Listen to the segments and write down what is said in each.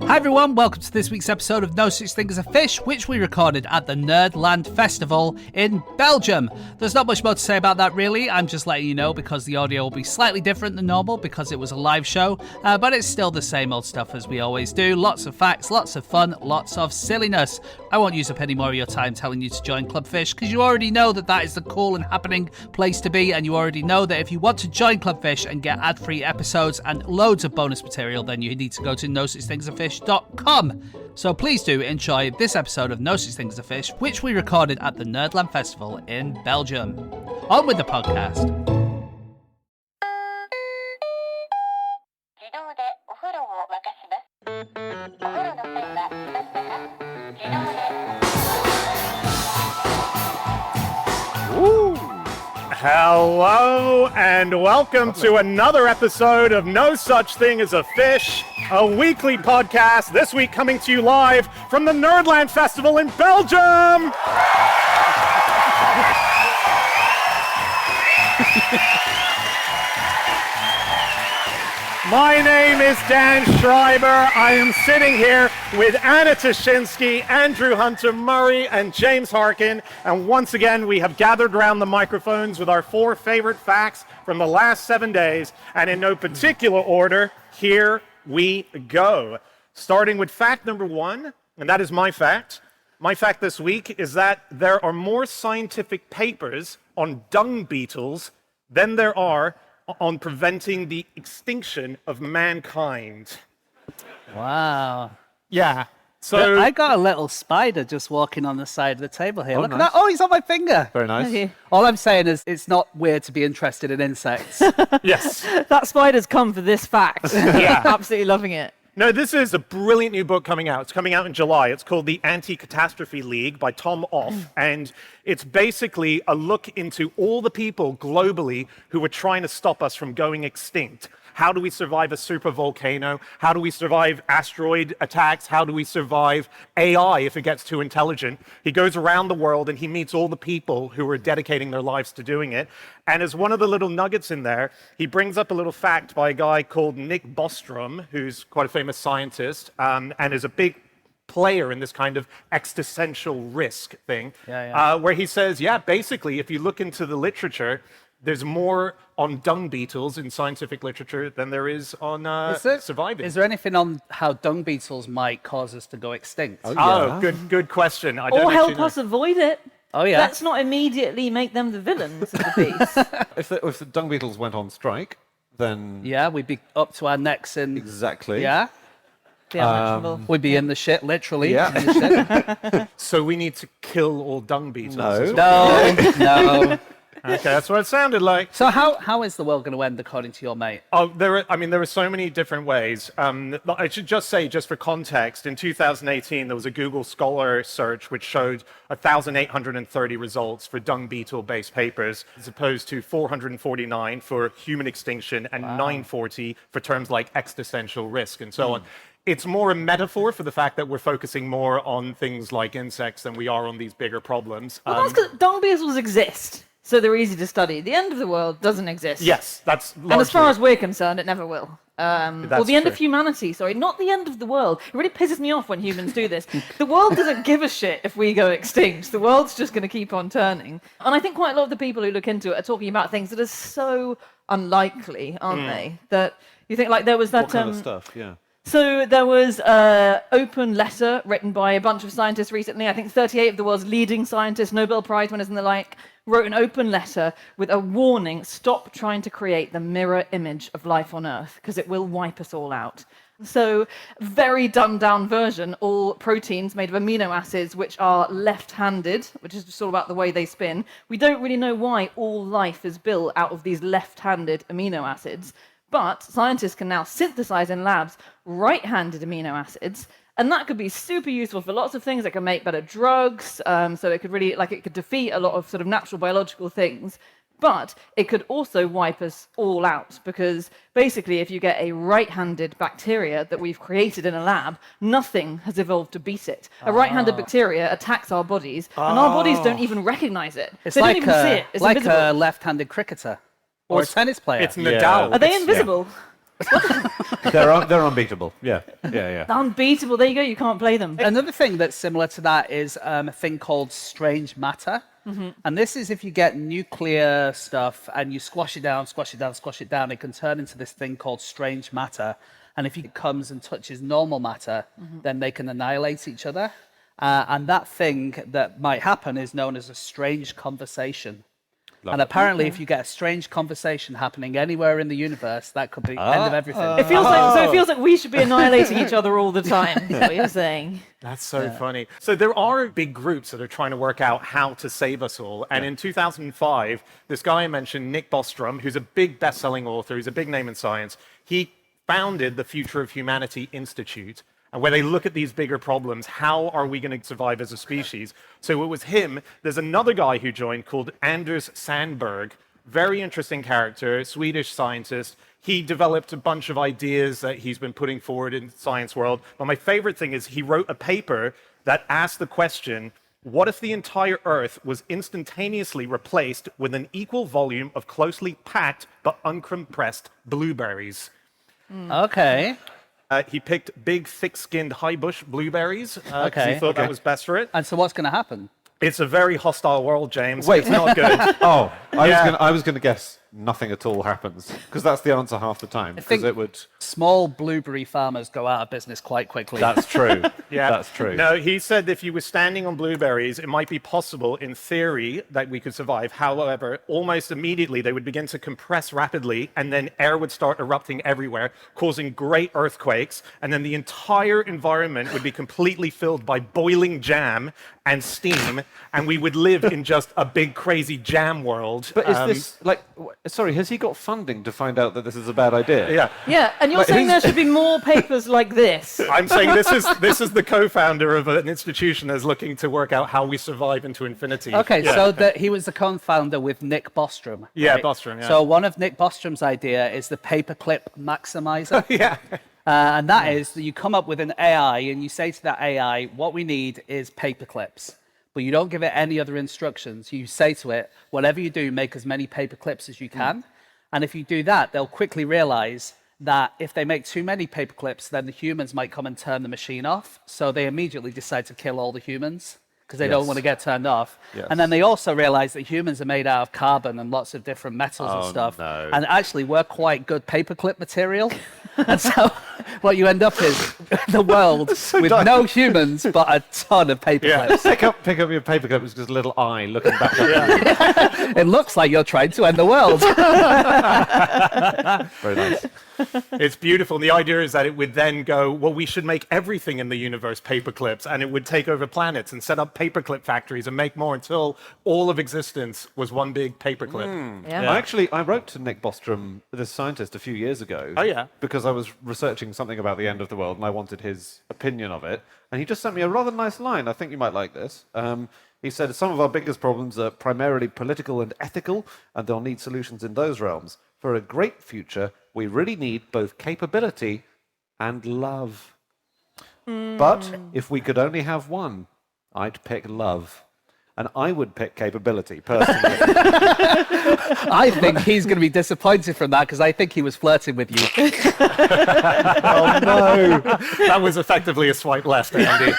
Hi everyone, welcome to this week's episode of No Such Thing as a Fish, which we recorded at the Nerdland Festival in Belgium. There's not much more to say about that really, I'm just letting you know because the audio will be slightly different than normal because it was a live show, but it's still the same old stuff as we always do. Lots of facts, lots of fun, lots of silliness. I won't use up any more of your time telling you to join Club Fish because you already know that that is the cool and happening place to be, and you already know that if you want to join Club Fish and get ad-free episodes and loads of bonus material, then you need to go to nosuchthingsasfish.com. So please do enjoy this episode of No Such Thing as a Fish, which we recorded at the Nerdland Festival in Belgium. On with the podcast. Hello and welcome to another episode of No Such Thing as a Fish, a weekly podcast, this week coming to you live from the Nerdland Festival in Belgium! My name is Dan Schreiber. I am sitting here with Anna Tashinsky, Andrew Hunter Murray, and James Harkin. And once again, we have gathered around the microphones with our 4 favorite facts from the last 7 days. And in no particular order, here we go. Starting with fact number 1, and that is my fact. My fact this week is that there are more scientific papers on dung beetles than there are on preventing the extinction of mankind. Wow. Yeah. So I got a little spider just walking on the side of the table here. Look nice. at that. Oh, he's on my finger. Very nice. All I'm saying is it's not weird to be interested in insects. yes. That spider's come for this fact. Yeah. Absolutely loving it. No, this is a brilliant new book coming out. It's coming out in July. It's called The Anti-Catastrophe League by Tom Off. And it's basically a look into all the people globally who are trying to stop us from going extinct. How do we survive a super volcano? How do we survive asteroid attacks? How do we survive AI if it gets too intelligent? He goes around the world and he meets all the people who are dedicating their lives to doing it. And as one of the little nuggets in there, he brings up a little fact by a guy called Nick Bostrom, who's quite a famous scientist and is a big player in this kind of existential risk thing, where he says, basically, if you look into the literature, there's more on dung beetles in scientific literature than there is on surviving. Is there anything on how dung beetles might cause us to go extinct? Good question. I don't Or actually help us avoid it. Oh, yeah. Let's not immediately make them the villains of the piece. If the dung beetles went on strike, then... Yeah, we'd be up to our necks in... Exactly. Yeah? We'd be in the shit, literally. Yeah. In the shit. So we need to kill all dung beetles. No. Okay, that's what it sounded like. So how is the world going to end, according to your mate? Oh, there are so many different ways. I should just say, just for context, in 2018, there was a Google Scholar search which showed 1,830 results for dung beetle-based papers, as opposed to 449 for human extinction and 940 for terms like existential risk and so on. It's more a metaphor for the fact that we're focusing more on things like insects than we are on these bigger problems. Well, that's because dung beetles exist, so they're easy to study. The end of the world doesn't exist. Yes, that's largely... And as far as we're concerned, it never will. Or the end of true. humanity, sorry, not the end of the world. It really pisses me off when humans do this. The world doesn't give a shit if we go extinct. The world's just going to keep on turning. And I think quite a lot of the people who look into it are talking about things that are so unlikely, aren't they? That you think, like, there was that... What kind of stuff, yeah. So there was an open letter written by a bunch of scientists recently. I think 38 of the world's leading scientists, Nobel Prize winners and the like, wrote an open letter with a warning: stop trying to create the mirror image of life on Earth, because it will wipe us all out. So, very dumbed down version, all proteins made of amino acids which are left-handed, which is just all about the way they spin. We don't really know why all life is built out of these left-handed amino acids. But scientists can now synthesize in labs right-handed amino acids, and that could be super useful for lots of things. It can make better drugs, so it could really, it could defeat a lot of sort of natural biological things. But it could also wipe us all out, because basically if you get a right-handed bacteria that we've created in a lab, nothing has evolved to beat it. A right-handed bacteria attacks our bodies, and our bodies don't even recognize it. It's they like don't even see it. It's like invisible. a left-handed cricketer or a tennis player. It's Nadal. Are they invisible? They're unbeatable. Yeah. Unbeatable. There you go. You can't play them. Another thing that's similar to that is a thing called strange matter. And this is if you get nuclear stuff and you squash it down, it can turn into this thing called strange matter. And if it comes and touches normal matter, then they can annihilate each other. And that thing that might happen is known as a strange conversation. And apparently, if you get a strange conversation happening anywhere in the universe, that could be the end of everything. It feels like we should be annihilating each other all the time. Is what you're saying. That's so funny. So there are big groups that are trying to work out how to save us all. And in 2005, this guy I mentioned, Nick Bostrom, who's a big best-selling author, who's a big name in science, he founded the Future of Humanity Institute. And where they look at these bigger problems, how are we going to survive as a species? So it was him. There's another guy who joined called Anders Sandberg. Very interesting character, Swedish scientist. He developed a bunch of ideas that he's been putting forward in the science world. But my favorite thing is he wrote a paper that asked the question, what if the entire Earth was instantaneously replaced with an equal volume of closely packed but uncompressed blueberries? Okay. He picked big, thick-skinned, high-bush blueberries because Okay. he thought that was best for it. And so what's going to happen? It's a very hostile world, James. Wait. It's not good. Oh, Yeah. I was gonna guess nothing at all happens because that's the answer half the time. Because think- it would. Small blueberry farmers go out of business quite quickly. That's true. Yeah, That's true. No, he said if you were standing on blueberries, it might be possible in theory that we could survive. However, almost immediately they would begin to compress rapidly, and then air would start erupting everywhere, causing great earthquakes, and then the entire environment would be completely filled by boiling jam and steam, and we would live in just a big, crazy jam world. But is this like? Sorry, has he got funding to find out that this is a bad idea? Yeah. Yeah, and you're But saying who's- there should be more papers like this. I'm saying this is the co-founder of an institution that's looking to work out how we survive into infinity. Okay, Yeah. so he was the co-founder with Nick Bostrom. Yeah, right? Bostrom, yeah. So one of Nick Bostrom's idea is the paperclip maximizer. yeah. And that is that you come up with an AI and you say to that AI, what we need is paperclips. But you don't give it any other instructions. You say to it, whatever you do, make as many paperclips as you can. And if you do that, they'll quickly realize that if they make too many paperclips, then the humans might come and turn the machine off. So they immediately decide to kill all the humans because they don't Yes. want to get turned off. Yes. And then they also realize that humans are made out of carbon and lots of different metals and Oh, stuff. no. And actually, we're quite good paperclip material. And so what you end up is the world with no humans, but a ton of paperclips. Pick up your paperclip. It's just a little eye looking back at you. It looks like you're trying to end the world. Very nice. It's beautiful. And the idea is that it would then go, well, we should make everything in the universe paperclips, and it would take over planets and set up paperclip factories and make more until all of existence was one big paperclip. Yeah. I wrote to Nick Bostrom, this scientist, a few years ago. Oh, yeah. Because I was researching something about the end of the world and I wanted his opinion of it. And he just sent me a rather nice line. I think you might like this. He said, some of our biggest problems are primarily political and ethical, and they'll need solutions in those realms. For a great future, we really need both capability and love. But if we could only have one, I'd pick love. And I would pick capability, personally. I think he's going to be disappointed from that because I think he was flirting with you. Oh, no. That was effectively a swipe left, Andy.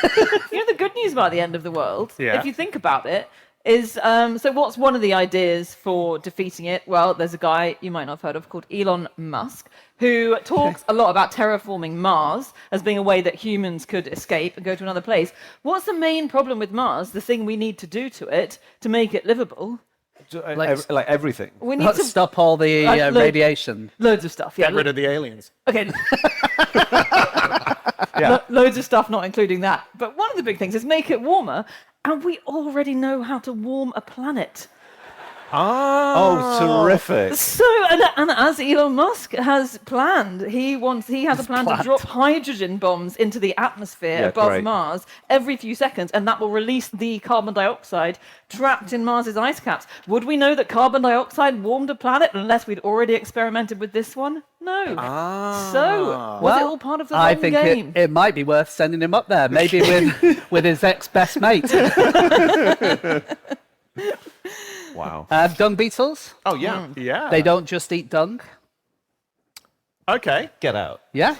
You know, the good news about the end of the world, Yeah. if you think about it, is so what's one of the ideas for defeating it? Well, there's a guy you might not have heard of called Elon Musk, who talks a lot about terraforming Mars as being a way that humans could escape and go to another place. What's the main problem with Mars, the thing we need to do to it to make it livable? Like everything. We need Let's to stop all the Look- radiation. loads of stuff. Yeah, Get rid of the aliens. Okay. Yeah. Loads of stuff, not including that. But one of the big things is make it warmer, and we already know how to warm a planet. Oh, terrific. So, and as Elon Musk has planned, he has a plan to drop hydrogen bombs into the atmosphere Yeah, above great. Mars every few seconds, and that will release the carbon dioxide trapped in Mars's ice caps. Would we know that carbon dioxide warmed a planet unless we'd already experimented with this one? No. So, was it all part of the I long think game? it might be worth sending him up there, maybe with his ex-best mate. Wow. Dung beetles, Oh, yeah. Yeah. they don't just eat dung. Okay. Get out. Yeah.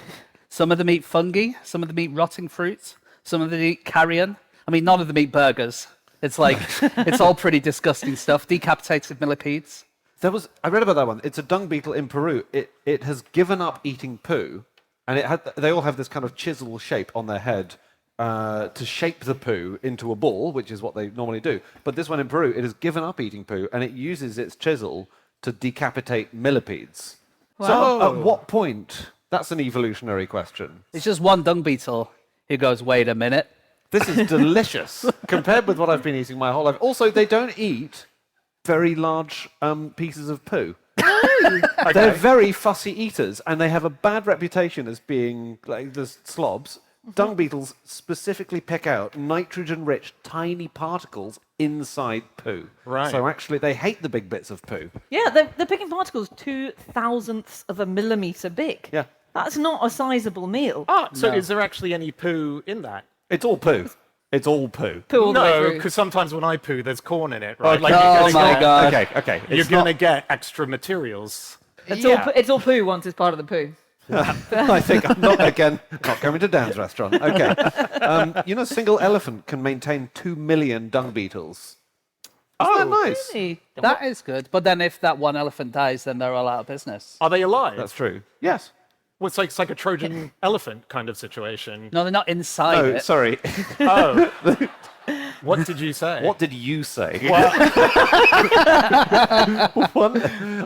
Some of them eat fungi. Some of them eat rotting fruits. Some of them eat carrion. I mean, none of them eat burgers. It's like, it's all pretty disgusting stuff. Decapitated millipedes. I read about that one. It's a dung beetle in Peru. It has given up eating poo, and they all have this kind of chisel shape on their head to shape the poo into a ball, which is what they normally do. But this one in Peru, it has given up eating poo, and it uses its chisel to decapitate millipedes. So at what point? That's an evolutionary question. It's just one dung beetle who goes, wait a minute. This is delicious compared with what I've been eating my whole life. Also, they don't eat very large pieces of poo. Okay. They're very fussy eaters, and they have a bad reputation as being like the slobs. Dung beetles specifically pick out nitrogen-rich tiny particles inside poo. Right. So actually, they hate the big bits of poo. Yeah, they're picking particles 2/1000ths of a millimetre big. Yeah. That's not a sizable meal. So is there actually any poo in that? It's all poo. It's all poo. Poo all the way No, through. because sometimes when I poo, there's corn in it, right? Okay. Oh my God. Okay. You're It's going to not- get extra materials. It's all poo once it's part of the poo. I think I'm not coming to Dan's restaurant. Okay. A single elephant can maintain 2 million dung beetles. Isn't that nice? Really? That is good. But then if that one elephant dies, then they're all out of business. Are they alive? That's true. Yes. Well, it's like a Trojan elephant kind of situation. No, they're not inside Oh, it. sorry. Oh. What did you say? What did you say? Well,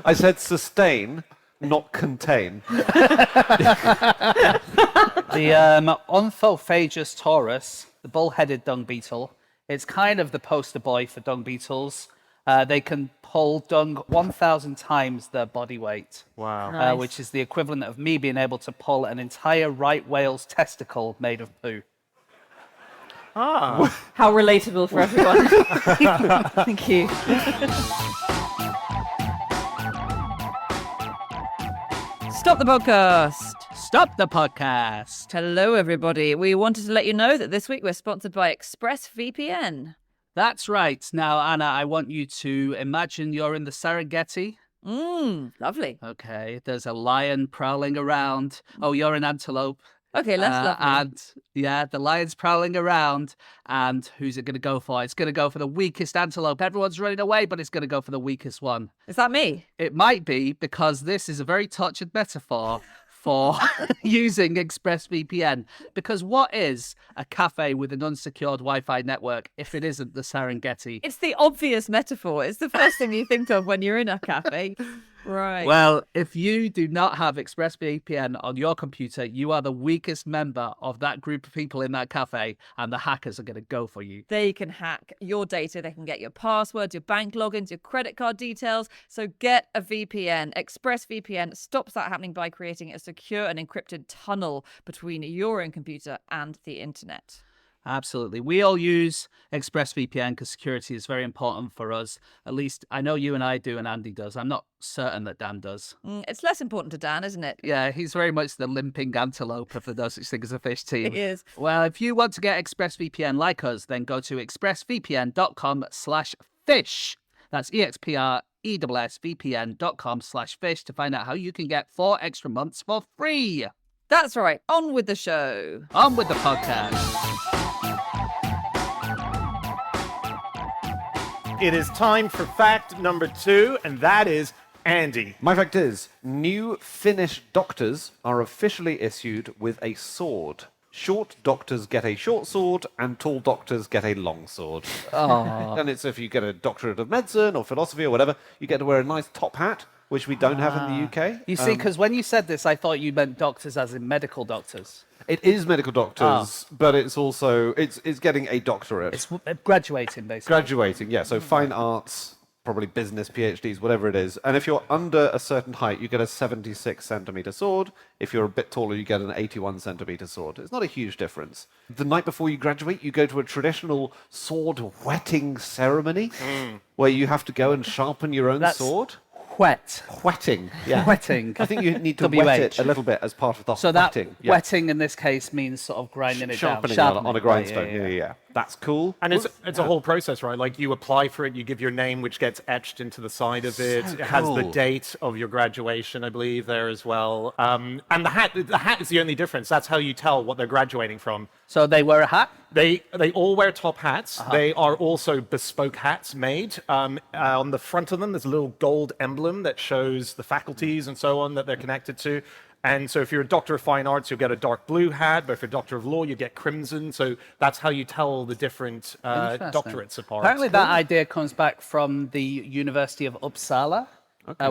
I said sustain, not contain. The Ornithophagous taurus, the bull-headed dung beetle, it's kind of the poster boy for dung beetles. They can pull dung 1,000 times their body weight. wow. Nice. Which is the equivalent of me being able to pull an entire right whale's testicle made of poo. How relatable for everyone. Thank you. Stop the podcast. Stop the podcast. Hello, everybody. We wanted to let you know that this week we're sponsored by ExpressVPN. That's right. Now, Anna, I want you to imagine you're in the Serengeti. Lovely. Okay, there's a lion prowling around. Oh, you're an antelope. Okay, that's lovely. And yeah, the lion's prowling around. And who's it going to go for? It's going to go for the weakest antelope. Everyone's running away, but it's going to go for the weakest one. Is that me? It might be, because this is a very touching metaphor for using ExpressVPN. Because what is a cafe with an unsecured Wi-Fi network if it isn't the Serengeti? It's the obvious metaphor. It's the first thing you think of when you're in a cafe. Right. Well, if you do not have ExpressVPN on your computer, you are the weakest member of that group of people in that cafe, and the hackers are going to go for you. They can hack your data. They can get your passwords, your bank logins, your credit card details. So get a VPN. ExpressVPN stops that happening by creating a secure and encrypted tunnel between your own computer and the internet. Absolutely. We all use ExpressVPN because security is very important for us. At least I know you and I do, and Andy does. I'm not certain that Dan does. It's less important to Dan, isn't it? Yeah, he's very much the limping antelope of the No Such Thing as a Fish team. He is. Well, if you want to get ExpressVPN like us, then go to expressvpn.com/fish. That's expressvpn.com/fish to find out how you can get 4 extra months for free. That's right. On with the show. On with the podcast. It is time for fact number 2, and that is Andy. My fact is, new Finnish doctors are officially issued with a sword. Short doctors get a short sword, and tall doctors get a long sword. And it's if you get a doctorate of medicine or philosophy or whatever, you get to wear a nice top hat, which we don't have in the UK. You see, because when you said this, I thought you meant doctors as in medical doctors. It is medical doctors, but it's also it's getting a doctorate. It's graduating, basically. Graduating, yeah. So fine arts, probably business, PhDs, whatever it is. And if you're under a certain height, you get a 76 centimeter sword. If you're a bit taller, you get an 81 centimeter sword. It's not a huge difference. The night before you graduate, you go to a traditional sword whetting ceremony where you have to go and sharpen your own sword. Whet. Whetting. Yeah. Whetting. I think you need to wet it WH. a little bit as part of the So that whetting. Yeah. wetting in this case means sort of grinding it Sharpening down. on a grindstone. Yeah. That's cool. And it's a whole process, right? Like you apply for it, you give your name, which gets etched into the side of it. So It has the cool. date of your graduation, I believe, there as well. And the hat is the only difference. That's how you tell what they're graduating from. So they wear a hat? They all wear top hats. They are also bespoke hats made. On the front of them, there's a little gold emblem that shows the faculties and so on that they're connected to. And so if you're a Doctor of Fine Arts, you'll get a dark blue hat, but if you're a Doctor of Law, you get crimson. So that's how you tell the different doctorates apart. Apparently that idea comes back from the University of Uppsala,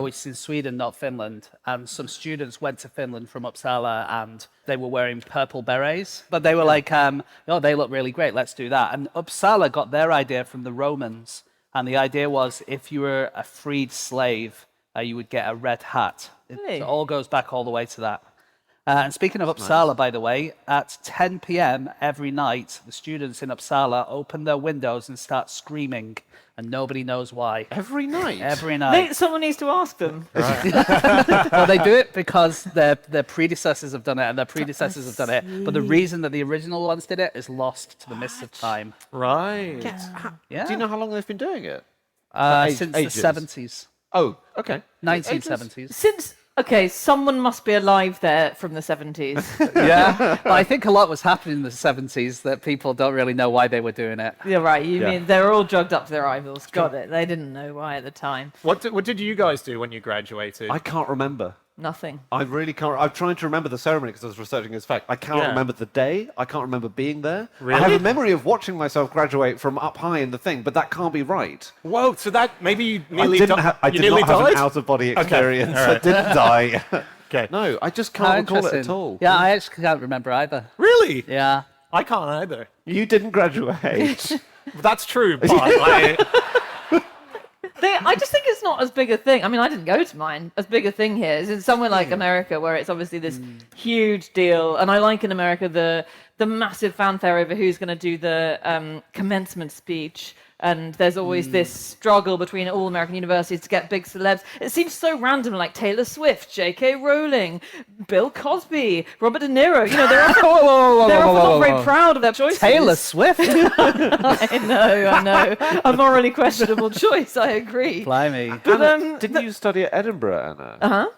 which is in Sweden, not Finland. And some students went to Finland from Uppsala and they were wearing purple berets. But they were like, oh, they look really great, let's do that. And Uppsala got their idea from the Romans. And the idea was if you were a freed slave, you would get a red hat. Really? It all goes back all the way to that. And speaking of Uppsala, by the way, at 10 p.m. every night, the students in Uppsala open their windows and start screaming, and nobody knows why. Every night. Every night. Someone needs to ask them. Well, they do it because their predecessors have done it, and their predecessors have done it. But the reason that the original ones did it is lost to the mists of time. Right. Yeah. Do you know how long they've been doing it? Since ages. the 70s, Oh, okay. 1970s. Someone must be alive there from the 70s. Yeah, but I think a lot was happening in the 70s that people don't really know why they were doing it. Yeah, right. You Yeah. mean they were all drugged up to their eyeballs. Got it. They didn't know why at the time. What did you guys do when you graduated? I can't remember. Nothing. I really can't. I'm trying to remember the ceremony because I was researching this fact. I can't Yeah. remember the day. I can't remember being there. Really? I have a memory of watching myself graduate from up high in the thing, but that can't be right. Whoa, so that maybe you nearly I did not have died? an out-of-body Okay, experience. all right. I didn't die. Okay. No, I just Oh, can't recall it at interesting. all. Yeah, I actually can't remember either. Really? Yeah. I can't either. You didn't graduate. That's true, but I, I just think it's not as big a thing. I mean, I didn't go to mine. As big a thing here is in somewhere like America, where it's obviously this huge deal. And I like in America the massive fanfare over who's going to do the commencement speech. And there's always this struggle between all American universities to get big celebs. It seems so random, like Taylor Swift, J.K. Rowling, Bill Cosby, Robert De Niro. You know, they're often, they're often not very proud of their choices. Taylor Swift? I know. A morally questionable choice, I agree. Blimey. But, Didn't you study at Edinburgh, Anna? Uh-huh.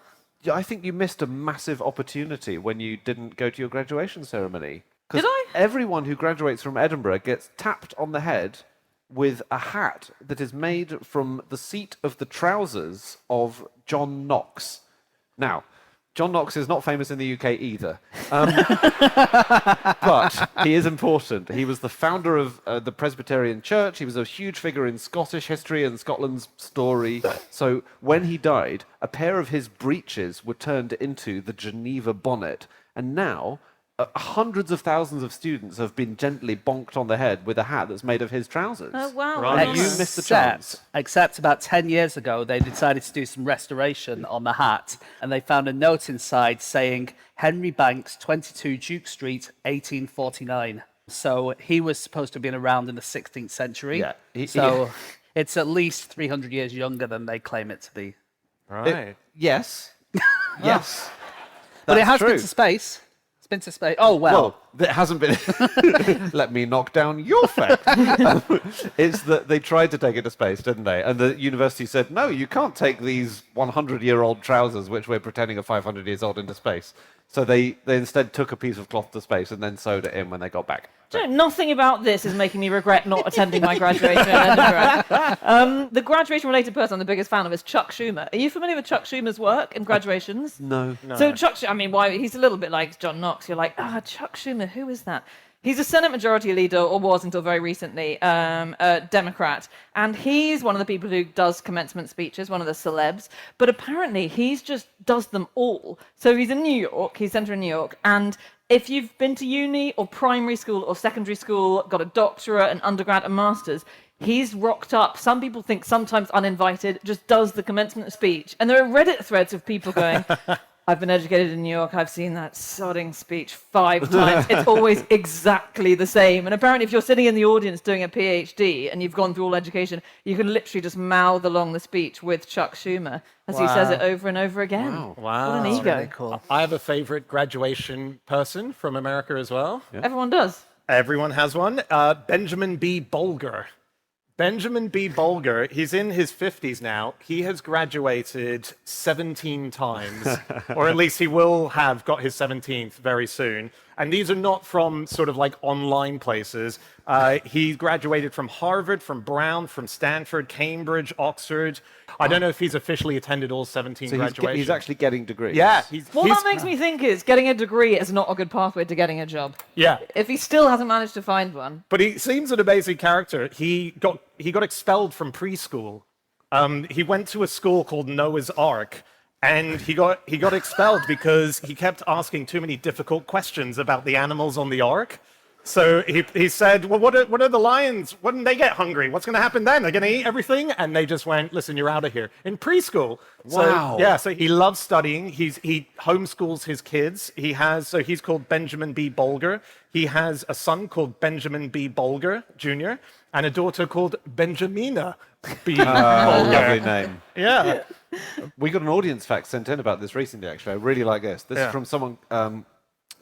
Yeah, I think you missed a massive opportunity when you didn't go to your graduation ceremony. 'Cause Did I? Everyone who graduates from Edinburgh gets tapped on the head with a hat that is made from the seat of the trousers of John Knox. Now, John Knox is not famous in the UK either, but he is important. He was the founder of the Presbyterian Church. He was a huge figure in Scottish history and Scotland's story. So when he died, a pair of his breeches were turned into the Geneva bonnet, and now hundreds of thousands of students have been gently bonked on the head with a hat that's made of his trousers. Oh, wow. Right. You missed the chance. Except about 10 years ago, they decided to do some restoration on the hat, and they found a note inside saying, Henry Banks, 22 Duke Street, 1849. So he was supposed to have been around in the 16th century. Yeah. So it's at least 300 years younger than they claim it to be. right. Yes. Yes. But it That's has true. been to space. It's been to space. Oh, well. Well, it hasn't been. Let me knock down your fact. It's that they tried to take it to space, didn't they? And the university said, no, you can't take these 100-year-old trousers, which we're pretending are 500 years old, into space. So they instead took a piece of cloth to space and then sewed it in when they got back. Do you know, nothing about this is making me regret not attending my graduation at Edinburgh. The graduation-related person I'm the biggest fan of is Chuck Schumer. Are you familiar with Chuck Schumer's work in graduations? No. So Chuck, I mean, why he's a little bit like John Knox. You're like, Chuck Schumer, who is that? He's a Senate Majority Leader, or was until very recently, a Democrat. And he's one of the people who does commencement speeches, one of the celebs. But apparently he's just does them all. So he's in New York, he's centre in New York, and if you've been to uni or primary school or secondary school, got a doctorate, an undergrad, a master's, he's rocked up. Some people think sometimes uninvited, just does the commencement speech. And there are Reddit threads of people going, I've been educated in New York. I've seen that sodding speech 5 times. It's always exactly the same. And apparently, if you're sitting in the audience doing a PhD and you've gone through all education, you can literally just mouth along the speech with Chuck Schumer as he says it over and over again. Wow. What an ego. Really cool. I have a favorite graduation person from America as well. Everyone does. Everyone has one. Benjamin B. Bolger. Benjamin B. Bolger, he's in his 50s now. He has graduated 17 times, or at least he will have got his 17th very soon. And these are not from sort of like online places. He graduated from Harvard, from Brown, from Stanford, Cambridge, Oxford. I don't know if he's officially attended all 17 So graduations. he's actually getting degrees. Yeah. What that makes me think is getting a degree is not a good pathway to getting a job. Yeah. If he still hasn't managed to find one. But he seems an amazing character. He got expelled from preschool. He went to a school called Noah's Ark, and he got expelled because he kept asking too many difficult questions about the animals on the ark. So he said, well, what are the lions? When they get hungry, what's going to happen then? They're going to eat everything? And they just went, listen, you're out of here. In preschool. Wow. So he loves studying. He homeschools his kids. He's called Benjamin B. Bolger. He has a son called Benjamin B. Bolger, Jr., and a daughter called Benjamina B. Bolger. Lovely name. Yeah. We got an audience fact sent in about this recently, actually. I really like this. This is from someone...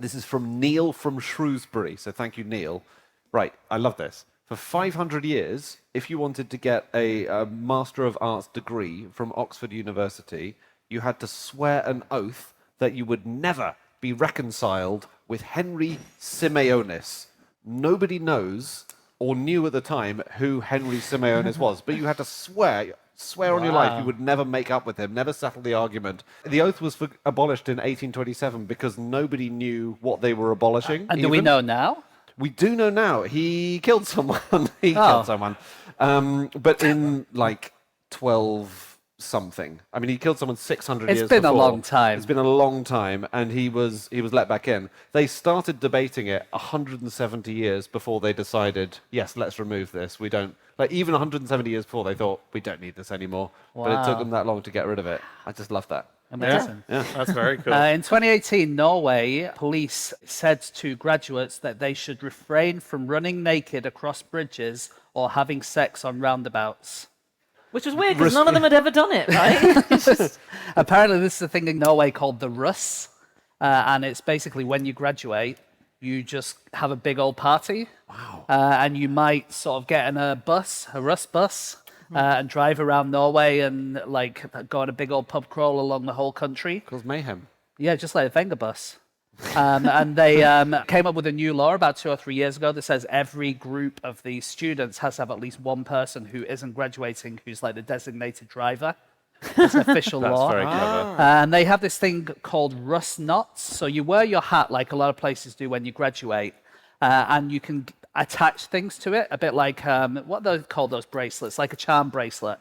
this is from Neil from Shrewsbury. So thank you, Neil. Right, I love this. For 500 years, if you wanted to get a Master of Arts degree from Oxford University, you had to swear an oath that you would never be reconciled with Henry Simeonis. Nobody knows or knew at the time who Henry Simeonis was, but you had to swear on your life you would never make up with him, never settle the argument. The oath was abolished in 1827 because nobody knew what they were abolishing. And do we know now? We do know now. He killed someone. Killed someone. But in like 12 something. I mean, he killed someone 600 years before. It's been a long time. It's been a long time, and he was let back in. They started debating it 170 years before they decided, yes, let's remove this. We don't, like, even 170 years before, they thought, we don't need this anymore. But it took them that long to get rid of it. I just love that. Amazing. Yeah. That's very cool. In 2018, Norway police said to graduates that they should refrain from running naked across bridges or having sex on roundabouts. Which was weird because none of them had ever done it, right? Apparently, this is a thing in Norway called the russ, and it's basically when you graduate, you just have a big old party. Wow. And you might sort of get in a russ bus, and drive around Norway and like go on a big old pub crawl along the whole country. Cause mayhem. Yeah, just like a Wenger bus. And they came up with a new law about 2 or 3 years ago that says every group of these students has to have at least one person who isn't graduating who's like the designated driver. It's an official law. That's very clever. And they have this thing called rust knots. So you wear your hat like a lot of places do when you graduate, and you can attach things to it, a bit like, what do they call those bracelets? Like a charm bracelet.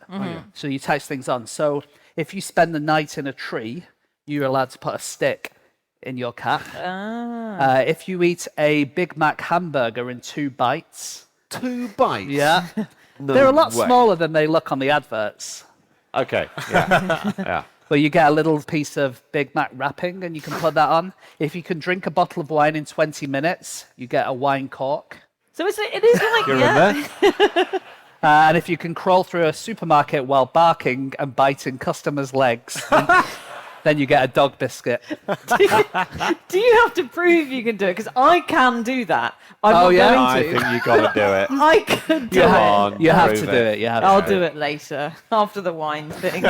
So you attach things on. So if you spend the night in a tree, you're allowed to put a stick in your cap. If you eat a Big Mac hamburger in 2 bites. 2 bites? Yeah. No They're a lot way. smaller than they look on the adverts. Okay. Yeah. Yeah. But you get a little piece of Big Mac wrapping and you can put that on. If you can drink a bottle of wine in 20 minutes, you get a wine cork. So it is like, You're in there? And if you can crawl through a supermarket while barking and biting customers' legs, then you get a dog biscuit. Do you have to prove you can do it? Because I can do that. I'm not yeah? going I to. think you got to do it. I could do Come it. on, You have prove to do it. You have to I'll do do it later, after the wine thing.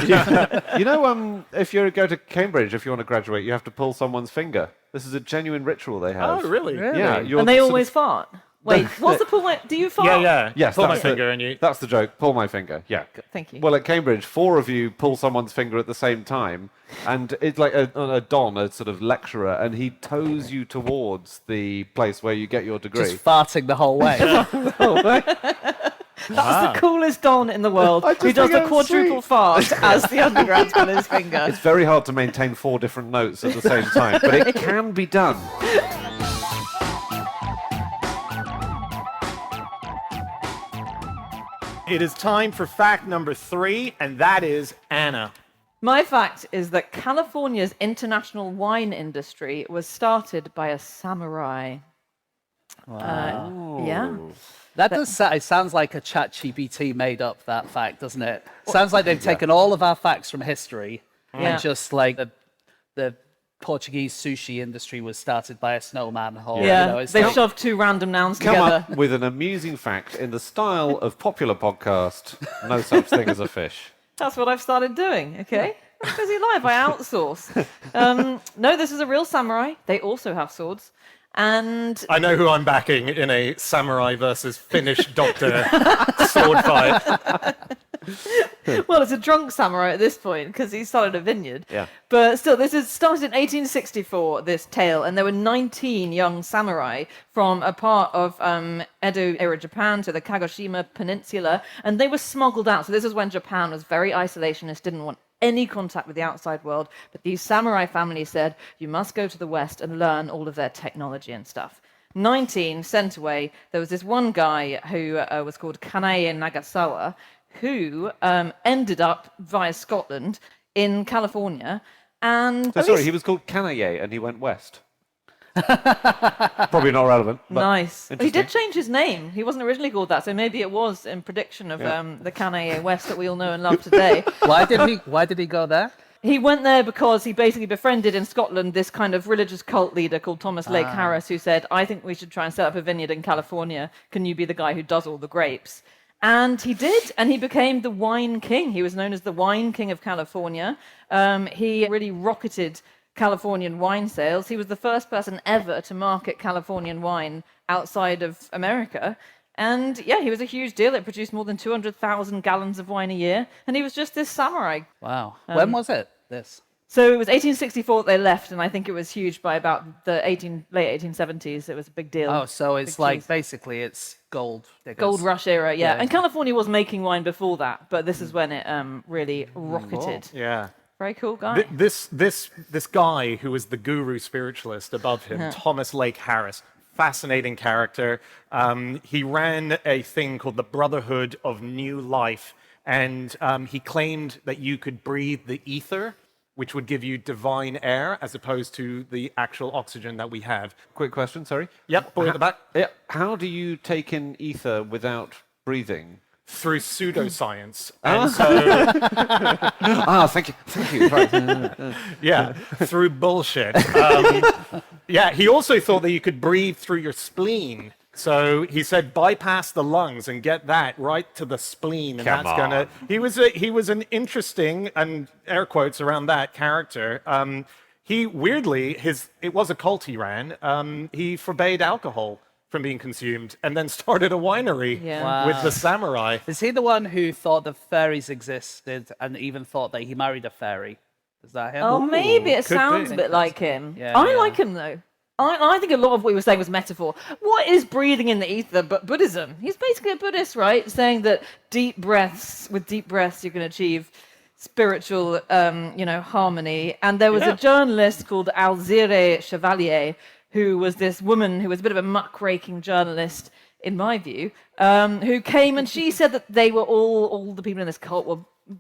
You know, if you go to Cambridge, if you want to graduate, you have to pull someone's finger. This is a genuine ritual they have. Oh, really? Yeah. you're And they sort of- always fart. Wait, what's the pull? Do you fart? Yeah. Yes, Pull my that's finger and you. That's the joke. Pull my finger. Yeah. Thank you. Well, at Cambridge, 4 of you pull someone's finger at the same time, and it's like a don, a sort of lecturer, and he tows you towards the place where you get your degree. Just farting the whole way. That's the coolest don in the world I just who does think a it's quadruple sweet. fart as the undergrad's on his finger. It's very hard to maintain 4 different notes at the same time, but it can be done. It is time for fact number 3, and that is Anna. My fact is that California's international wine industry was started by a samurai. Yeah. That does. It sounds like a ChatGPT made up that fact, doesn't it? Sounds like they've taken all of our facts from history Yeah. and just like the Portuguese sushi industry was started by a snowman. Or, Yeah, you know, it's they like- shoved two random nouns Come together. up with an amusing fact in the style of popular podcast, No Such Thing as a Fish. That's what I've started doing, okay? I'm busy life, I outsource. No, this is a real samurai. They also have swords. And I know who I'm backing in a samurai versus Finnish doctor sword fight. well, it's a drunk samurai at this point because he started a vineyard. Yeah. But still, this is started in 1864, this tale, and there were 19 young samurai from a part of Edo era Japan, so the Kagoshima Peninsula, and they were smuggled out. So this is when Japan was very isolationist, didn't want any contact with the outside world. But these samurai families said, you must go to the West and learn all of their technology and stuff. 19 sent away. There was this one guy who was called Kanae Nagasawa, who ended up via Scotland in California. And So sorry, he was called Kanaye and he went west. Probably not relevant. But nice. He interesting. did change his name. He wasn't originally called that, so maybe it was in prediction of the Kanae West that we all know and love today. Why did he go there? He went there because he basically befriended in Scotland this kind of religious cult leader called Thomas Lake Harris, who said, I think we should try and set up a vineyard in California. Can you be the guy who does all the grapes? And he did, and he became the wine king. He was known as the wine king of California. He really rocketed Californian wine sales. He was the first person ever to market Californian wine outside of America. And yeah, he was a huge deal. It produced more than 200,000 gallons of wine a year. And he was just this samurai. Wow. When was it? This. So it was 1864 that they left, and I think it was huge by about the late 1870s. It was a big deal. Oh, so it's Big like cheese. basically it's gold. diggers. Gold Rush era, yeah. Yeah. And California was making wine before that, but this is when it really rocketed. Yeah. Very cool guy. This guy who was the guru spiritualist above him, Thomas Lake Harris, fascinating character. He ran a thing called the Brotherhood of New Life, and he claimed that you could breathe the ether, which would give you divine air as opposed to the actual oxygen that we have. Quick question, sorry. Yep, boy at the back. Yeah. How do you take in ether without breathing? Through pseudoscience. And so, Thank you. Right. yeah, through bullshit. Yeah, he also thought that you could breathe through your spleen. So he said, bypass the lungs and get that right to the spleen, and Come that's gonna. He was an interesting, and air quotes around that character. He weirdly, it was a cult he ran. He forbade alcohol from being consumed, and then started a winery Yeah. with the samurai. Is he the one who thought the fairies existed and even thought that he married a fairy? Is that him? Oh, maybe it could sounds be. a bit like him. Yeah, I yeah. like him, though. I think a lot of what he was saying was metaphor. What is breathing in the ether but Buddhism? He's basically a Buddhist, right? Saying that with deep breaths, you can achieve spiritual, harmony. And there was a journalist called Alzire Chevalier, who was this woman who was a bit of a muckraking journalist, in my view, who came and she said that they were all the people in this cult were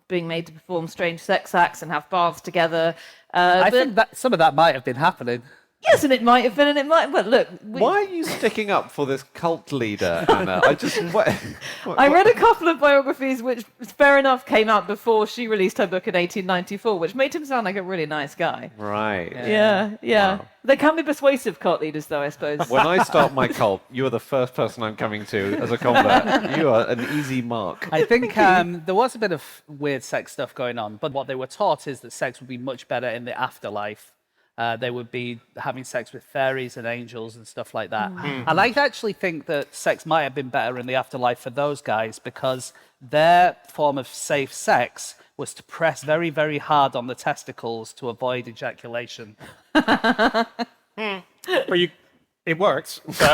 being made to perform strange sex acts and have baths together. I think that some of that might have been happening. Yes, and it might have been, and it might. Well, look. Why are you sticking up for this cult leader, Anna? I read a couple of biographies, which, fair enough, came out before she released her book in 1894, which made him sound like a really nice guy. Right. Yeah. Wow. They can be persuasive cult leaders, though, I suppose. When I start my cult, you are the first person I'm coming to as a convert. You are an easy mark. I think there was a bit of weird sex stuff going on, but what they were taught is that sex would be much better in the afterlife. They would be having sex with fairies and angels and stuff like that. And I actually think that sex might have been better in the afterlife for those guys because their form of safe sex was to press very, very hard on the testicles to avoid ejaculation. But it works. So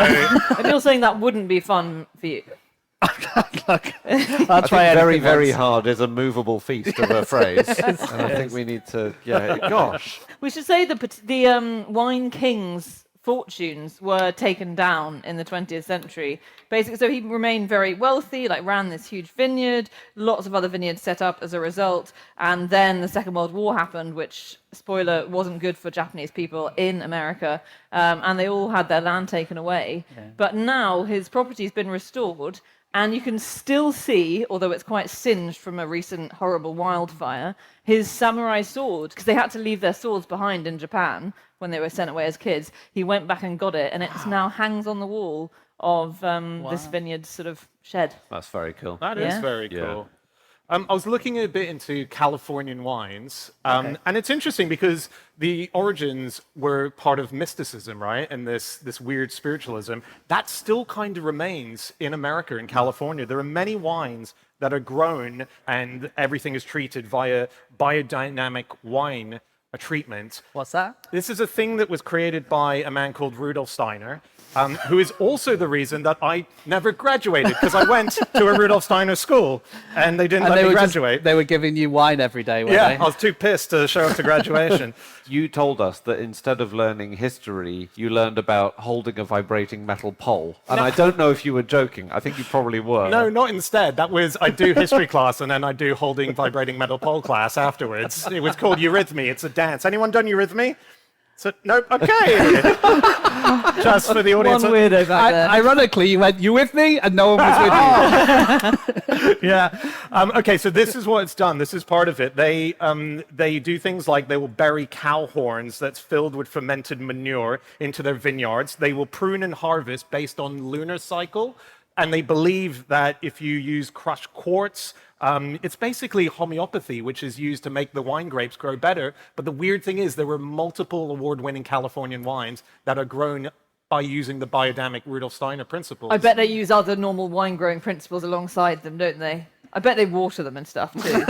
And you're saying that wouldn't be fun for you. Look, I'll I try think very, anything very once. hard is a movable feast of a phrase. And I think we need to, gosh. We should say the wine kings fortunes were taken down in the 20th century. Basically, so he remained very wealthy, like ran this huge vineyard, lots of other vineyards set up as a result. And then the Second World War happened, which, spoiler, wasn't good for Japanese people in America. And they all had their land taken away. Yeah. But now his property's been restored. And you can still see, although it's quite singed from a recent horrible wildfire, his samurai sword, because they had to leave their swords behind in Japan when they were sent away as kids. He went back and got it, and it now hangs on the wall of this vineyard sort of shed. That's very cool. That is very cool. I was looking a bit into Californian wines, and it's interesting because the origins were part of mysticism, right? And this weird spiritualism. That still kind of remains in America, in California. There are many wines that are grown and everything is treated via biodynamic wine treatment. What's that? This is a thing that was created by a man called Rudolf Steiner, who is also the reason that I never graduated, because I went to a Rudolf Steiner school and they didn't let me graduate. They were giving you wine every day, weren't yeah, they? I was too pissed to show up to graduation. You told us that instead of learning history, you learned about holding a vibrating metal pole. And I don't know if you were joking. I think you probably were. No, not instead. That was, I do history class and then I do holding vibrating metal pole class afterwards. It was called eurythmy. It's a dance. Anyone done eurythmy? So, no, okay. Just for the audience. One weirdo back there. Ironically, you went, "You with me?" and no one was with you. Yeah. Okay, so this is what it's done. This is part of it. They do things like they will bury cow horns that's filled with fermented manure into their vineyards. They will prune and harvest based on lunar cycle. And they believe that if you use crushed quartz, it's basically homeopathy, which is used to make the wine grapes grow better. But the weird thing is there were multiple award-winning Californian wines that are grown by using the biodynamic Rudolf Steiner principles. I bet they use other normal wine growing principles alongside them, don't they? I bet they water them and stuff too.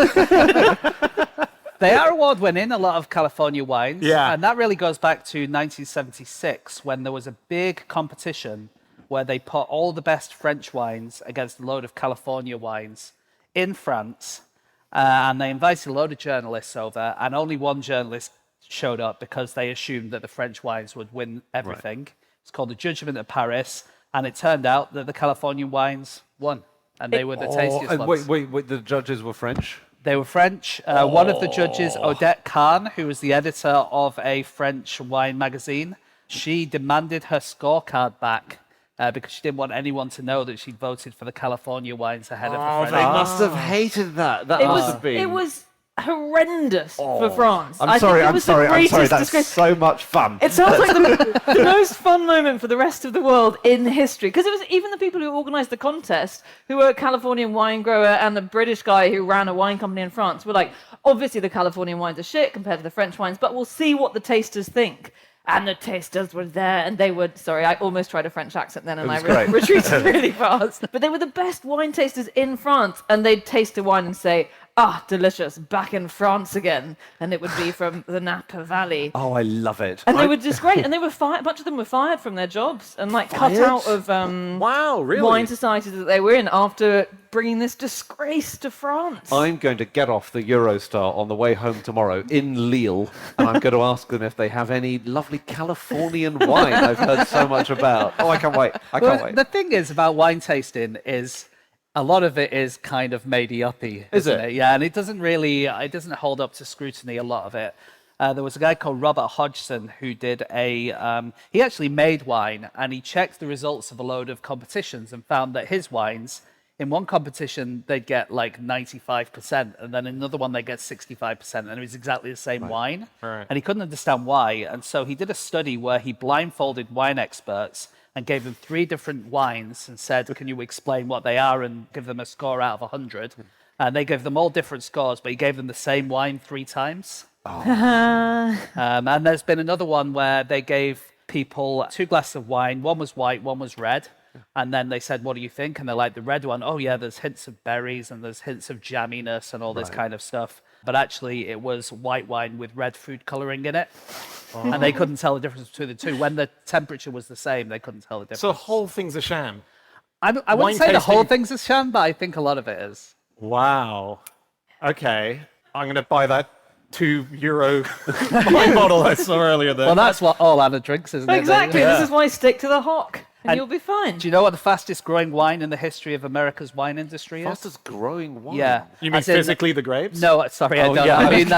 They are award-winning, a lot of California wines. Yeah. And that really goes back to 1976, when there was a big competition where they put all the best French wines against a load of California wines in France. And they invited a load of journalists over, and only one journalist showed up because they assumed that the French wines would win everything. Right. It's called the Judgment of Paris, and it turned out that the California wines won, and they were the tastiest ones. Wait, the judges were French? They were French. One of the judges, Odette Kahn, who was the editor of a French wine magazine, she demanded her scorecard back because she didn't want anyone to know that she'd voted for the California wines ahead of the French. They must have hated that. That must have been. It was horrendous for France. I'm sorry. That's disgrace. so much fun. It sounds like the most fun moment for the rest of the world in history. Because it was even the people who organised the contest, who were a Californian wine grower and the British guy who ran a wine company in France, were like, obviously the Californian wines are shit compared to the French wines, but we'll see what the tasters think. And the tasters were there, and they were... Sorry, I almost tried a French accent then, and I retreated really fast. But they were the best wine tasters in France, and they'd taste a wine and say, delicious, back in France again. And it would be from the Napa Valley. Oh, I love it. And they were just great. And they were fired. A bunch of them were fired from their jobs and cut out of wow, really? wine societies that they were in after bringing this disgrace to France. I'm going to get off the Eurostar on the way home tomorrow in Lille, and I'm going to ask them if they have any lovely Californian wine I've heard so much about. Oh, I can't wait. I can't wait. The thing is about wine tasting is a lot of it is kind of made-uppy, isn't it? Yeah, and it doesn't hold up to scrutiny, a lot of it. There was a guy called Robert Hodgson who did he actually made wine, and he checked the results of a load of competitions and found that his wines, in one competition, they'd get like 95%, and then another one, they'd get 65%, and it was exactly the same wine. Right. And he couldn't understand why, and so he did a study where he blindfolded wine experts and gave them 3 different wines and said, can you explain what they are, and give them a score out of 100. And they gave them all different scores, but he gave them the same wine 3 times. And there's been another one where they gave people 2 glasses of wine. One was white, one was red. And then they said, what do you think? And they're like, the red one, oh yeah, there's hints of berries and there's hints of jamminess and all this kind of stuff. But actually, it was white wine with red food colouring in it. And they couldn't tell the difference between the two. When the temperature was the same, they couldn't tell the difference. So the whole thing's a sham? I wouldn't say the whole thing's a sham, but I think a lot of it is. Wow. Okay. I'm going to buy that €2 wine bottle I saw earlier there. Well, that's what all Anna drinks, isn't it? Exactly. Yeah. This is why stick to the hock, and And you'll be fine. Do you know what the fastest growing wine in the history of America's wine industry is? Fastest growing wine. Yeah. You mean As in- physically the grapes? No, sorry, I Oh, don't. yeah. I mean,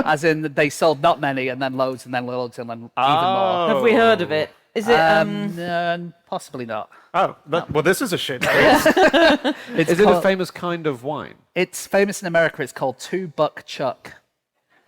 as in they sold not many, and then loads, and then loads, and then even more. Have we heard of it? Is it? Possibly not. Oh, well, this is a shit. It's Is it a called- famous kind of wine? It's famous in America. It's called 2 Buck Chuck.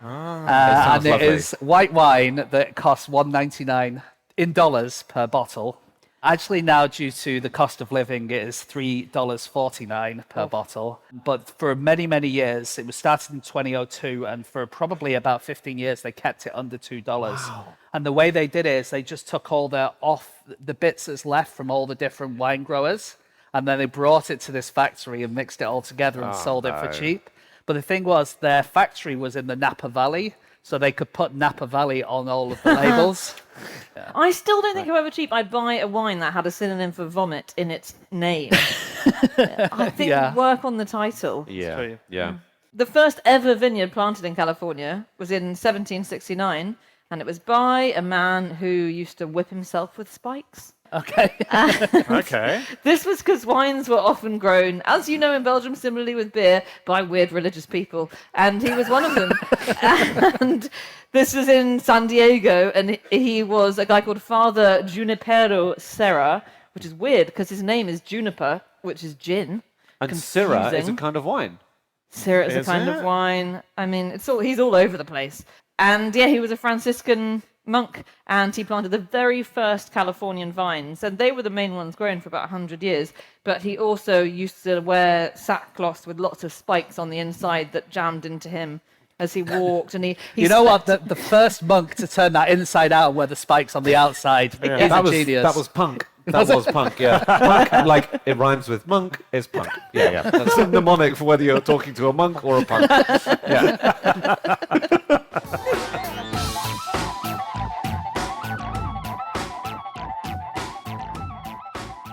sounds And it lovely. is white wine that costs $1.99 in dollars per bottle. Actually, now due to the cost of living, it is $3.49 per bottle. But for many, many years, it was started in 2002, and for probably about 15 years, they kept it under $2. And the way they did it is they just took all the bits that's left from all the different wine growers, and then they brought it to this factory and mixed it all together and sold it for cheap. But the thing was, their factory was in the Napa Valley, so they could put Napa Valley on all of the labels. I still don't think, however cheap, I'd buy a wine that had a synonym for vomit in its name. I think Yeah. work on the title. Yeah. Yeah. The first ever vineyard planted in California was in 1769, and it was by a man who used to whip himself with spikes. Okay. Okay. This was because wines were often grown, as you know, in Belgium, similarly with beer, by weird religious people. And he was one of them. And this was in San Diego, and he was a guy called Father Junipero Serra, which is weird because his name is Juniper, which is gin. And Syrah is a Confusing. kind of wine. Syrah is a Is kind it? of wine. I mean, he's all over the place. And yeah, he was a Franciscan monk, and he planted the very first Californian vines, and they were the main ones grown for about 100 years. But he also used to wear sackcloth with lots of spikes on the inside that jammed into him as he walked. And he You know what? The first monk to turn that inside out where the spikes on the outside is That a was genius. that was punk. That was punk. Yeah, punk, like it rhymes with monk is punk. Yeah, yeah. That's a mnemonic for whether you're talking to a monk or a punk.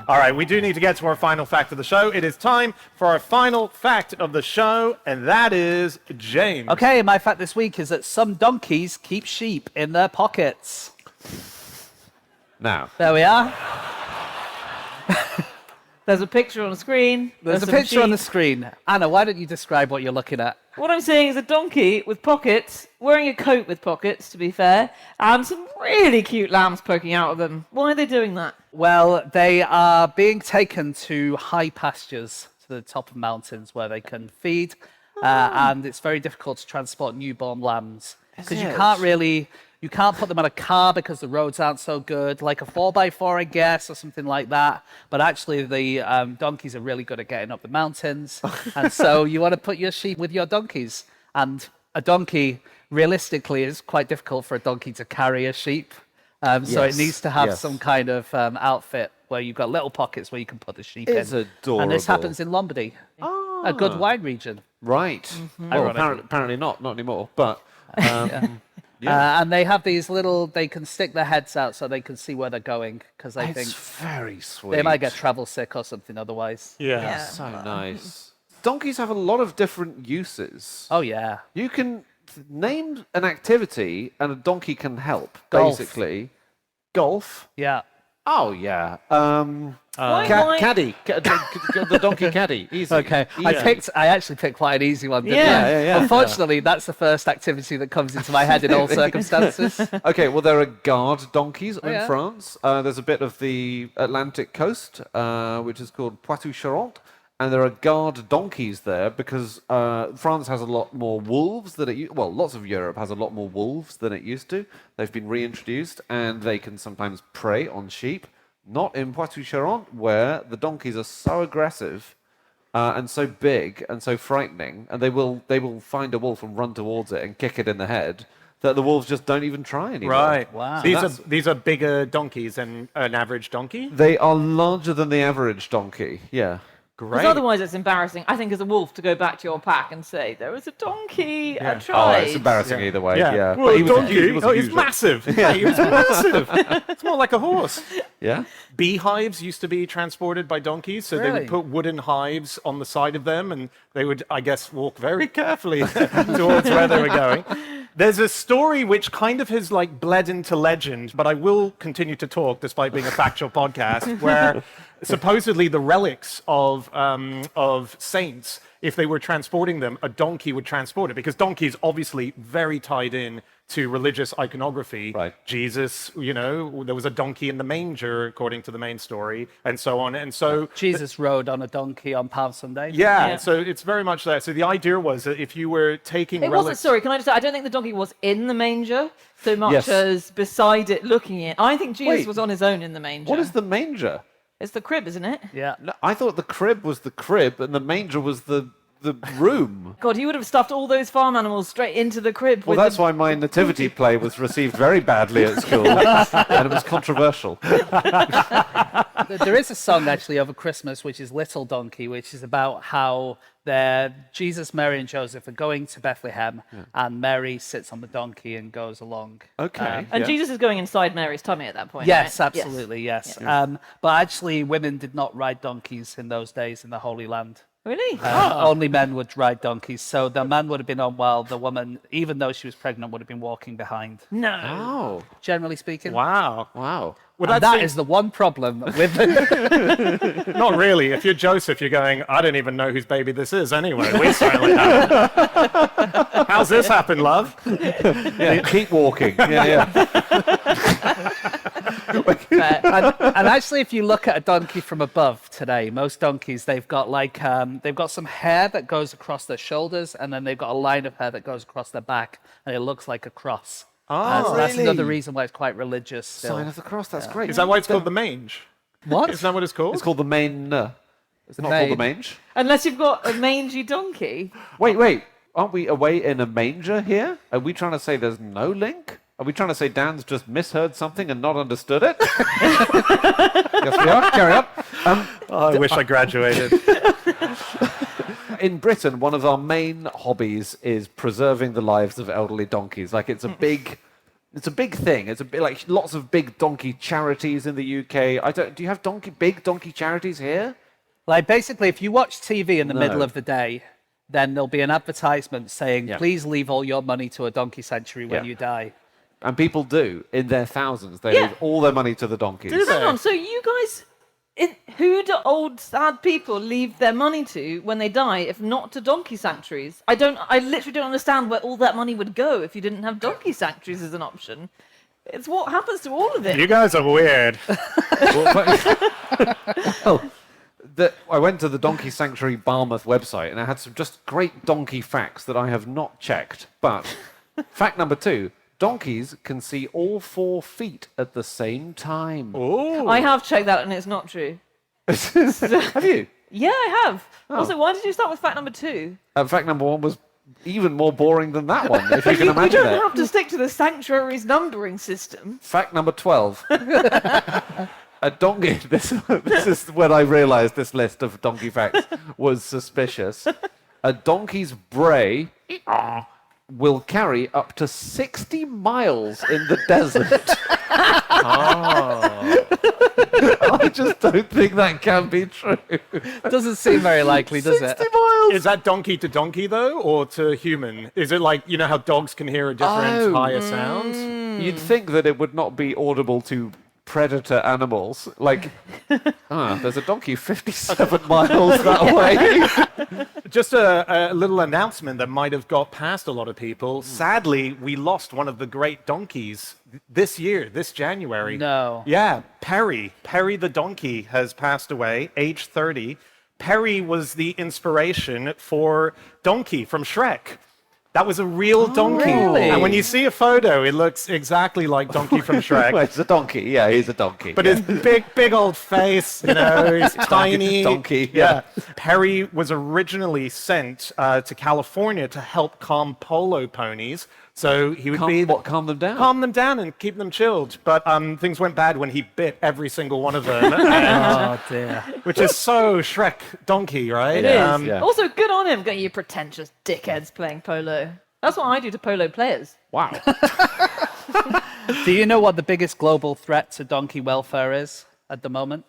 All right, we do need to get to our final fact of the show. It is time for our final fact of the show, and that is James. Okay, my fact this week is that some donkeys keep sheep in their pockets. Now, There we are. There's a picture on the screen. There's a some picture on the sheep. screen. Anna, why don't you describe what you're looking at? What I'm saying is a donkey with pockets, wearing a coat with pockets, to be fair, and some really cute lambs poking out of them. Why are they doing that? Well, they are being taken to high pastures, to the top of mountains where they can feed, and it's very difficult to transport newborn lambs because you can't put them on a car because the roads aren't so good, like a 4x4, I guess, or something like that. But actually, the donkeys are really good at getting up the mountains, and so you want to put your sheep with your donkeys. And a donkey, realistically, is quite difficult for a donkey to carry a sheep. So it needs to have some kind of outfit where you've got little pockets where you can put the sheep It's in. adorable. And this happens in Lombardy, a good wine region. right? Well, apparently not anymore. But And they have these little, they can stick their heads out so they can see where they're going because they think it's very sweet. they might get travel sick or something otherwise. Yeah. So nice. Donkeys have a lot of different uses. Oh, yeah. You can name an activity, and a donkey can help. Golf. Basically, golf. Yeah. Oh yeah. Why- Caddy. The donkey caddy. Easy. Okay. Easy. I actually picked quite an easy one, didn't Yeah. I? Yeah. Unfortunately, that's the first activity that comes into my head in all circumstances. Okay, well, there are guard donkeys in yeah. France. There's a bit of the Atlantic coast, which is called Poitou-Charentes, and there are guard donkeys there because France has a lot more wolves than lots of Europe has a lot more wolves than it used to. They've been reintroduced, and they can sometimes prey on sheep. Not in Poitou-Charentes, where the donkeys are so aggressive and so big and so frightening, and they will find a wolf and run towards it and kick it in the head, that the wolves just don't even try anymore. Right. Wow. These are bigger donkeys than an average donkey. They are larger than the average donkey. Yeah. Great. otherwise it's embarrassing, I think, as a wolf to go back to your pack and say, there was a donkey. I Oh, tried. it's embarrassing either way. Yeah. Yeah. Well, But he was donkey. huge, he wasn't He's huge. massive. Yeah, he was massive. It's more like a horse. Yeah. Beehives used to be transported by donkeys, so they Really? would put wooden hives on the side of them, and they would, I guess, walk very carefully towards where they were going. There's a story which kind of has like bled into legend, but I will continue to talk despite being a factual podcast, where supposedly the relics of saints, if they were transporting them, a donkey would transport it, because donkey is obviously very tied in to religious iconography. Right. Jesus, there was a donkey in the manger, according to the main story, and so on. And so Jesus rode on a donkey on Palm Sunday. yeah, so it's very much that. So the idea was that if you were taking It wasn't, relics, sorry, can I just say, I don't think the donkey was in the manger so much Yes. as beside it looking in. I think Jesus Wait. was on his own in the manger. What is the manger? It's the crib, isn't it? Yeah. No, I thought the crib was the crib and the manger was the room. God, he would have stuffed all those farm animals straight into the crib. Well, with that's why my nativity play was received very badly at school, and it was controversial. There is a song actually over Christmas, which is Little Donkey, which is about how Jesus, Mary, and Joseph are going to Bethlehem, and Mary sits on the donkey and goes along. Okay. And yeah. Jesus is going inside Mary's tummy at that point. Yes, right? absolutely, yes. But actually, women did not ride donkeys in those days in the Holy Land. Really? Only men would ride donkeys. So the man would have been on while the woman, even though she was pregnant, would have been walking behind, No. Oh, generally speaking. wow. wow. Well, And that's that is the one problem with not really. If you're Joseph, you're going, I don't even know whose baby this is anyway. We certainly haven't. How's this happen, love? Yeah, keep walking. Yeah, yeah. and actually, if you look at a donkey from above today, most donkeys they've got some hair that goes across their shoulders, and then they've got a line of hair that goes across their back, and it looks like a cross. So that's really? another reason why it's quite religious. Still. Sign of the cross. That's great. Is that why it's called the mange? What? Isn't that what it's called? It's called the main. It's not called the mange. Unless you've got a mangy donkey. Wait. Aren't we away in a manger here? Are we trying to say there's no link? Are we trying to say Dan's just misheard something and not understood it? Yes, we are. Carry on. I wish I graduated. In Britain, one of our main hobbies is preserving the lives of elderly donkeys. Like it's a big thing. It's a bit like lots of big donkey charities in the UK. Do you have big donkey charities here? Like basically, if you watch TV in the No. middle of the day, then there'll be an advertisement saying, Yeah. "Please leave all your money to a donkey sanctuary when Yeah. you die." And people do in their thousands. They Yeah. leave all their money to the donkeys. Do they? Hang on, so you guys, who do old sad people leave their money to when they die, if not to donkey sanctuaries? I literally don't understand where all that money would go if you didn't have donkey sanctuaries as an option. It's what happens to all of it. You guys are weird. I went to the Donkey Sanctuary Barmouth website and I had some just great donkey facts that I have not checked. But fact number 2, donkeys can see all 4 feet at the same time. Ooh. I have checked that and it's not true. Have you? Yeah, I have. Also, why did you start with fact number 2? Fact number 1 was even more boring than that one, if you can You imagine don't it. have to stick to the sanctuary's numbering system. Fact number 12. A donkey, this is when I realised this list of donkey facts was suspicious. A donkey's bray will carry up to 60 miles in the desert. I just don't think that can be true. Doesn't seem very likely, does 60 it? miles? Is that donkey to donkey, though, or to human? Is it like, you know how dogs can hear a different higher sounds? You'd think that it would not be audible to predator animals. Like, there's a donkey 57 miles that way. Just a little announcement that might have got past a lot of people. Sadly, we lost one of the great donkeys this year, this January. No. Yeah, Perry. Perry the donkey has passed away, age 30. Perry was the inspiration for Donkey from Shrek. That was a real donkey. really? And when you see a photo, it looks exactly like Donkey from Shrek. Well, it's a donkey. Yeah, he's a donkey. But his big old face, he's tiny. donkey, yeah. Perry was originally sent to California to help calm polo ponies So he would Calm them down. calm them down and keep them chilled. But things went bad when he bit every single one of them, and- Oh dear. which is so Shrek donkey, right? It is. yeah. Also, good on him, you pretentious dickheads playing polo. That's what I do to polo players. Wow. Do you know what the biggest global threat to donkey welfare is at the moment?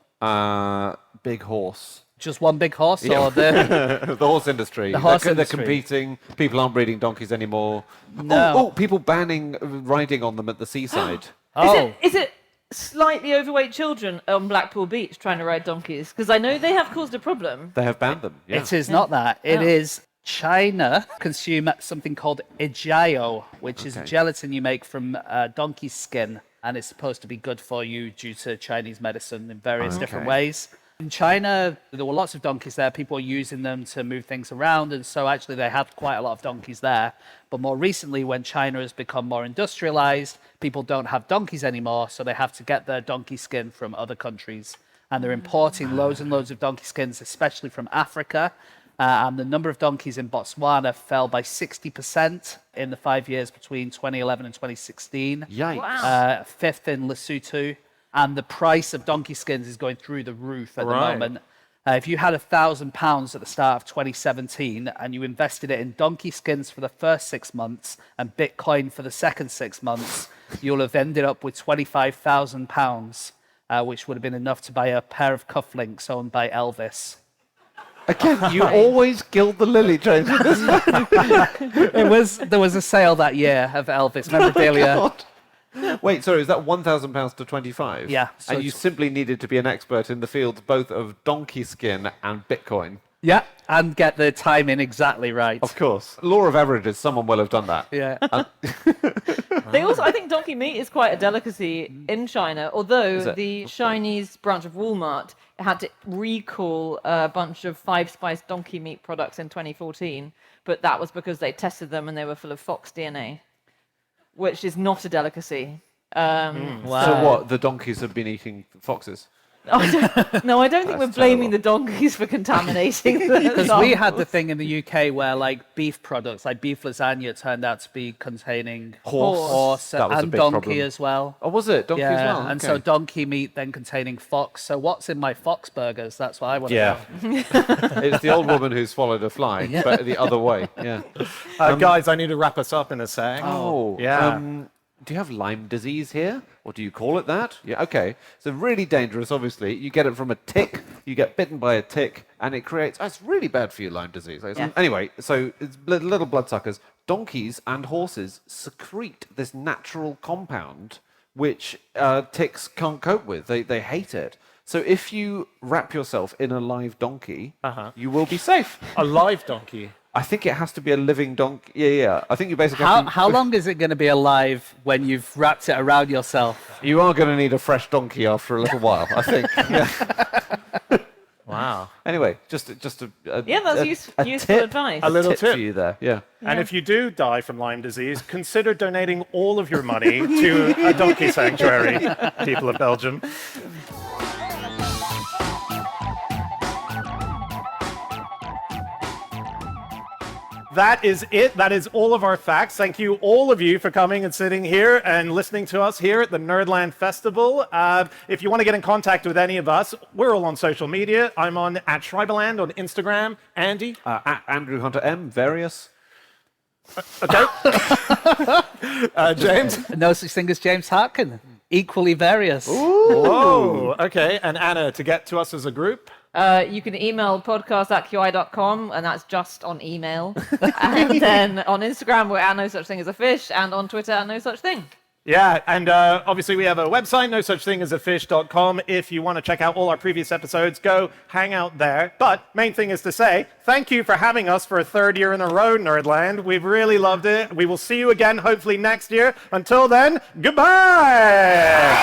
Big horse. Just one big horse, or the The horse industry. The horse they're industry. competing. People aren't breeding donkeys anymore. No. Oh, people banning riding on them at the seaside. oh, Is it slightly overweight children on Blackpool Beach trying to ride donkeys? Because I know they have caused a problem. They have banned them. Yeah. it is not that. It Oh. is China consume something called ejiao, which is Okay. gelatin you make from donkey skin, and it's supposed to be good for you due to Chinese medicine in various different ways. In China, there were lots of donkeys there. People were using them to move things around, and so actually they had quite a lot of donkeys there. But more recently, when China has become more industrialized, people don't have donkeys anymore, so they have to get their donkey skin from other countries. And they're importing loads and loads of donkey skins, especially from Africa. And the number of donkeys in Botswana fell by 60% in the 5 years between 2011 and 2016. Yikes. Wow. Fifth in Lesotho. And the price of donkey skins is going through the roof at the Right. moment. If you had £1,000 at the start of 2017 and you invested it in donkey skins for the first 6 months and Bitcoin for the second 6 months, you'll have ended up with £25,000, which would have been enough to buy a pair of cufflinks owned by Elvis. Again, you always gild the lily, James. There was a sale that year of Elvis memorabilia. God. Wait, sorry, is that £1,000 to 25? Yeah, so and you it's- simply needed to be an expert in the fields both of donkey skin and Bitcoin. Yeah, and get the timing exactly right. Of course. Law of averages, someone will have done that. Yeah. They also, I think, donkey meat is quite a delicacy in China. Although it? the Chinese branch of Walmart had to recall a bunch of five-spice donkey meat products in 2014, but that was because they tested them and they were full of fox DNA, which is not a delicacy. Wow. So what? The donkeys have been eating foxes? No, I don't think we're That's blaming terrible. the donkeys for contaminating Because the we had the thing in the UK where like beef products, like beef lasagna, turned out to be containing horse That was a and big donkey problem. as well. Oh, was it? Donkey as well? and Okay. so donkey meat then containing fox. So what's in my fox burgers? That's what I want to Yeah. know. It's the old woman who swallowed a fly, but the other way. Yeah. Guys, I need to wrap us up in a sec. Oh, yeah. Do you have Lyme disease here? Or do you call it that? Yeah, okay. So really dangerous, obviously. You get it from a tick. You get bitten by a tick, and it creates... Oh, it's really bad for you, Lyme disease. Anyway, so it's little bloodsuckers. Donkeys and horses secrete this natural compound which ticks can't cope with. They hate it. So if you wrap yourself in a live donkey, you will be safe. A live donkey. I think it has to be a living donkey. Yeah. I think you basically have to... How long is it going to be alive when you've wrapped it around yourself? You are going to need a fresh donkey after a little while, I think. Yeah. Wow. Anyway, just a Yeah, that's a useful tip, advice. A little tip tip. for you there. Yeah. And if you do die from Lyme disease, consider donating all of your money to a donkey sanctuary, people of Belgium. That is it. That is all of our facts. Thank you, all of you, for coming and sitting here and listening to us here at the Nerdland Festival. If you want to get in contact with any of us, we're all on social media. I'm on @Schreiberland on Instagram. Andy? At Andrew Hunter M, various. Okay. James? No such thing as James Harkin. Equally various. Whoa. Okay. And Anna, to get to us as a group? You can email podcast@qi.com, and that's just on email. And then on Instagram, we're at No Such Thing as a Fish, and on Twitter, at No Such Thing. Yeah, and obviously we have a website, nosuchthingasafish.com. If you want to check out all our previous episodes, go hang out there. But main thing is to say, thank you for having us for a third year in a row, Nerdland. We've really loved it. We will see you again, hopefully next year. Until then, goodbye!